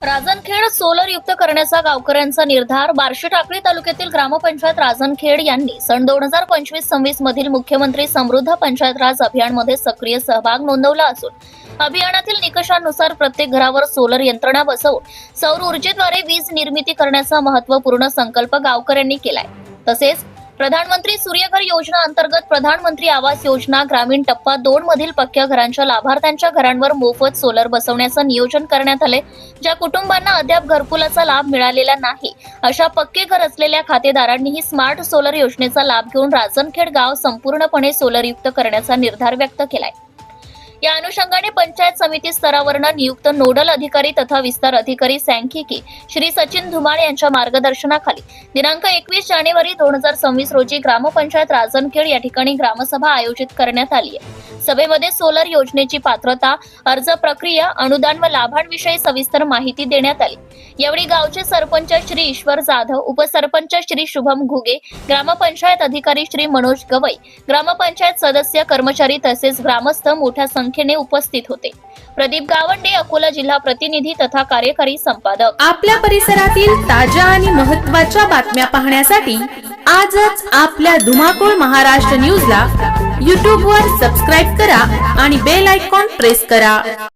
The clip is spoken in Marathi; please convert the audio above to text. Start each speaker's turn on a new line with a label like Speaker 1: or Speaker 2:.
Speaker 1: राजनखेड सोलर युक्त करण्याचा गावकऱ्यांचा निर्धार. बार्शी टाकळी तालुक्यातील ग्रामपंचायत राजनखेड यांनी सन 2025-26 मधील मुख्यमंत्री समृद्ध पंचायत राज अभियानमध्ये सक्रिय सहभाग नोंदवला असून अभियानातील निकषांनुसार प्रत्येक घरावर सोलर यंत्रणा बसवून सौर ऊर्जेद्वारे वीज निर्मिती करण्याचा महत्त्वपूर्ण संकल्प गावकऱ्यांनी केलाय. तसेच प्रधानमंत्री सूर्यघर योजना अंतर्गत प्रधानमंत्री आवास योजना ग्रामीण टप्पा 2 मधील पक्क्या घरांच्या लाभार्थ्यांच्या घरांवर मोफत सोलर बसवण्याचं नियोजन करण्यात आले. ज्या कुटुंबांना अद्याप घरकुलाचा लाभ मिळालेला नाही अशा पक्के घर असलेल्या खातेदारांनीही स्मार्ट सोलर योजनेचा लाभ घेऊन राजनखेड गाव संपूर्णपणे सोलरयुक्त करण्याचा निर्धार व्यक्त केलाय. या अनुषंगाने पंचायत समिती स्तरावरनं नियुक्त नोडल अधिकारी तथा विस्तार अधिकारी सांख्यिकी श्री सचिन धुमाळ यांच्या मार्गदर्शनाखाली दिनांक 21 जानेवारी 2026 रोजी ग्रामपंचायत राजनखेड या ठिकाणी ग्रामसभा आयोजित करण्यात आली आहे. सभेमध्ये सोलर योजनेची पात्रता, अर्ज प्रक्रिया, अनुदान व लाभांविषयी सविस्तर माहिती देण्यात आली. यावेळी गावचे सरपंच श्री ईश्वर जाधव, उपसरपंच श्री शुभम घुगे, ग्रामपंचायत अधिकारी श्री मनोज गवई, ग्रामपंचायत सदस्य, कर्मचारी तसेच ग्रामस्थ मोठ्या संख्येने उपस्थित होते. प्रदीप गावंडे, अकोला जिल्हा प्रतिनिधी तथा कार्यकारी संपादक.
Speaker 2: आपल्या परिसरातील ताज्या आणि महत्त्वाच्या बातम्या पाहण्यासाठी आजच आपल्या धुमाकूळ महाराष्ट्र न्यूजला YouTube वर सबस्क्राईब करा आणि बेल आयकॉन प्रेस करा.